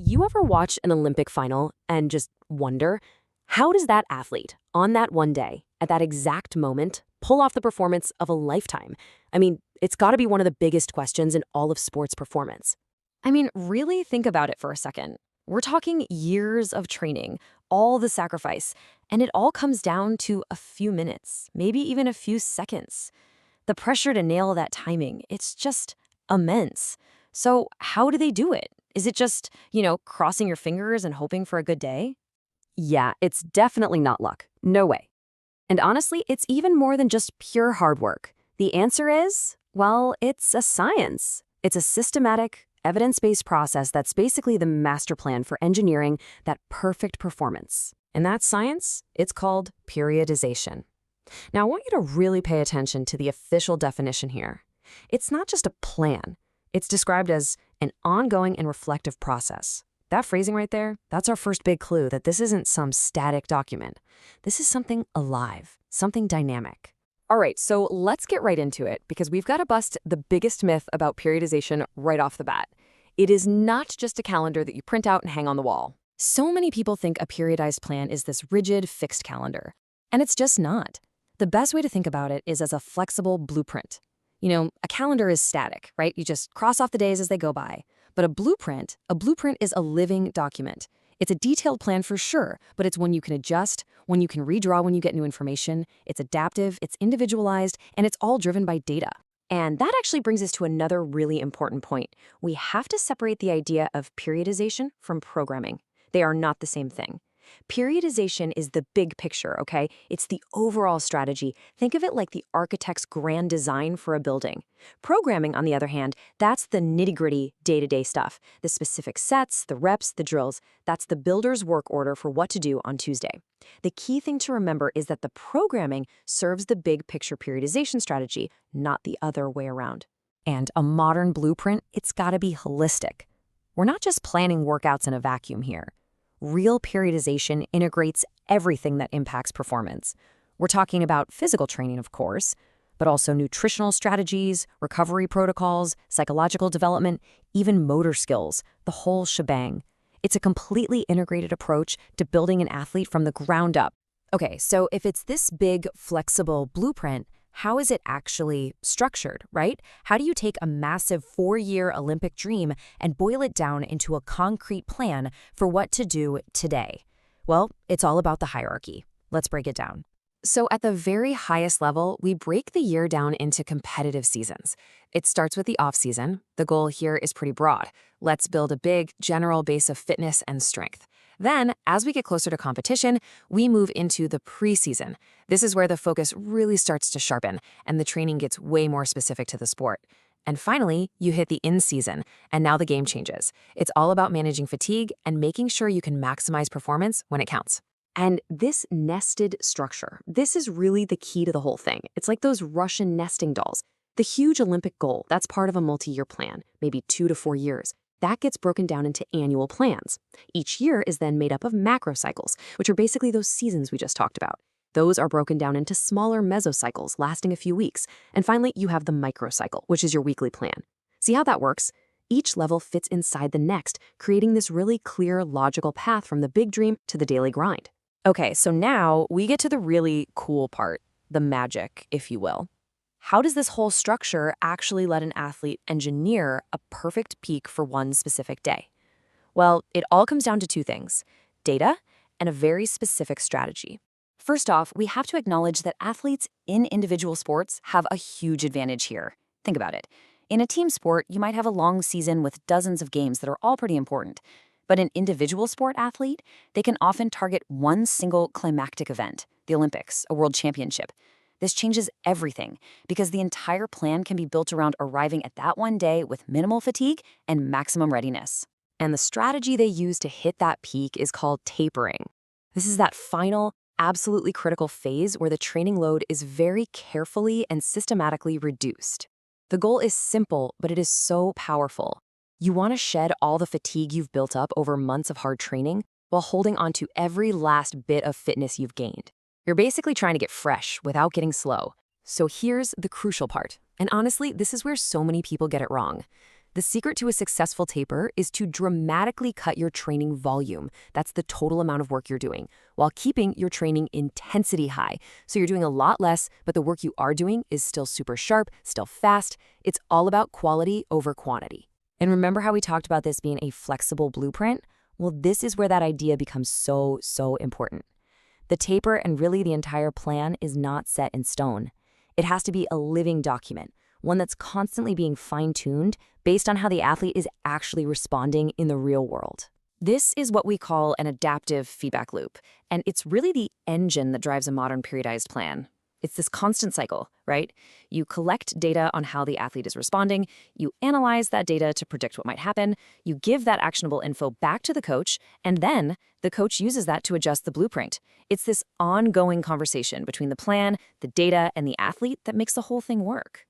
you ever watch an Olympic final and just wonder, how does that athlete, on that one day, at that exact moment, pull off the performance of a lifetime? I mean, it's got to be one of the biggest questions in all of sports performance. I mean, really think about it for a second. We're talking years of training, all the sacrifice, and it all comes down to a few minutes, maybe even a few seconds. The pressure to nail that timing, it's just immense. So how do they do it? Is it just, crossing your fingers and hoping for a good day? Yeah, it's definitely not luck. No way. And honestly, it's even more than just pure hard work. The answer is, well, it's a science. It's a systematic, evidence-based process that's basically the master plan for engineering that perfect performance. And that science, it's called periodization. Now, I want you to really pay attention to the official definition here. It's not just a plan. It's described as an ongoing and reflective process. That phrasing right there, that's our first big clue that this isn't some static document. This is something alive, something dynamic. All right, so let's get right into it because we've got to bust the biggest myth about periodization right off the bat. It is not just a calendar that you print out and hang on the wall. So many people think a periodized plan is this rigid, fixed calendar, and it's just not. The best way to think about it is as a flexible blueprint. A calendar is static, right? You just cross off the days as they go by. But a blueprint is a living document. It's a detailed plan for sure, but it's one you can adjust, one you can redraw when you get new information. It's adaptive, it's individualized, and it's all driven by data. And that actually brings us to another really important point. We have to separate the idea of periodization from programming. They are not the same thing. Periodization is the big picture, okay? It's the overall strategy. Think of it like the architect's grand design for a building. Programming, on the other hand, that's the nitty-gritty, day-to-day stuff. The specific sets, the reps, the drills. That's the builder's work order for what to do on Tuesday. The key thing to remember is that the programming serves the big picture periodization strategy, not the other way around. And a modern blueprint, it's got to be holistic. We're not just planning workouts in a vacuum here. Real periodization integrates everything that impacts performance. We're talking about physical training, of course, but also nutritional strategies, recovery protocols, psychological development, even motor skills, the whole shebang. It's a completely integrated approach to building an athlete from the ground up. Okay, so if it's this big, flexible blueprint, how is it actually structured, right? How do you take a massive 4-year Olympic dream and boil it down into a concrete plan for what to do today? Well, it's all about the hierarchy. Let's break it down. So at the very highest level, we break the year down into competitive seasons. It starts with the off-season. The goal here is pretty broad. Let's build a big, general base of fitness and strength. Then, as we get closer to competition, we move into the preseason. This is where the focus really starts to sharpen, and the training gets way more specific to the sport. And finally, you hit the in-season, and now the game changes. It's all about managing fatigue and making sure you can maximize performance when it counts. And this nested structure, this is really the key to the whole thing. It's like those Russian nesting dolls. The huge Olympic goal, that's part of a multi-year plan, maybe 2 to 4 years. That gets broken down into annual plans. Each year is then made up of macrocycles, which are basically those seasons we just talked about. Those are broken down into smaller mesocycles lasting a few weeks. And finally, you have the microcycle, which is your weekly plan. See how that works? Each level fits inside the next, creating this really clear, logical path from the big dream to the daily grind. Okay, so now we get to the really cool part, the magic, if you will. How does this whole structure actually let an athlete engineer a perfect peak for one specific day? Well, it all comes down to 2 things, data and a very specific strategy. First off, we have to acknowledge that athletes in individual sports have a huge advantage here. Think about it. In a team sport, you might have a long season with dozens of games that are all pretty important. But an individual sport athlete, they can often target one single climactic event, the Olympics, a world championship. This changes everything because the entire plan can be built around arriving at that one day with minimal fatigue and maximum readiness. And the strategy they use to hit that peak is called tapering. This is that final, absolutely critical phase where the training load is very carefully and systematically reduced. The goal is simple, but it is so powerful. You want to shed all the fatigue you've built up over months of hard training while holding on to every last bit of fitness you've gained. You're basically trying to get fresh without getting slow. So here's the crucial part. And honestly, this is where so many people get it wrong. The secret to a successful taper is to dramatically cut your training volume. That's the total amount of work you're doing, while keeping your training intensity high. So you're doing a lot less, but the work you are doing is still super sharp, still fast. It's all about quality over quantity. And remember how we talked about this being a flexible blueprint? Well, this is where that idea becomes so important. The taper and really the entire plan is not set in stone. It has to be a living document, one that's constantly being fine-tuned based on how the athlete is actually responding in the real world. This is what we call an adaptive feedback loop, and it's really the engine that drives a modern periodized plan. It's this constant cycle, right? You collect data on how the athlete is responding, you analyze that data to predict what might happen, you give that actionable info back to the coach, and then the coach uses that to adjust the blueprint. It's this ongoing conversation between the plan, the data, and the athlete that makes the whole thing work.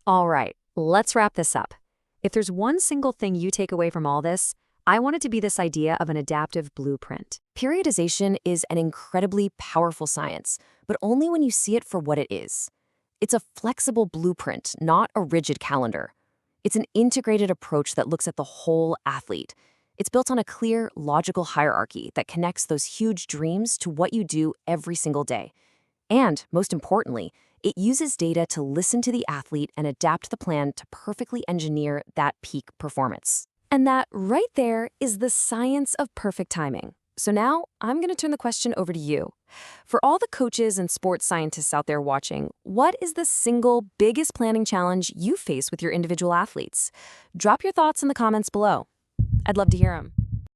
All right, let's wrap this up. If there's one single thing you take away from all this, I want it to be this idea of an adaptive blueprint. Periodization is an incredibly powerful science, but only when you see it for what it is. It's a flexible blueprint, not a rigid calendar. It's an integrated approach that looks at the whole athlete. It's built on a clear, logical hierarchy that connects those huge dreams to what you do every single day. And, most importantly, it uses data to listen to the athlete and adapt the plan to perfectly engineer that peak performance. And that right there is the science of perfect timing. So now I'm going to turn the question over to you. For all the coaches and sports scientists out there watching, what is the single biggest planning challenge you face with your individual athletes? Drop your thoughts in the comments below. I'd love to hear them.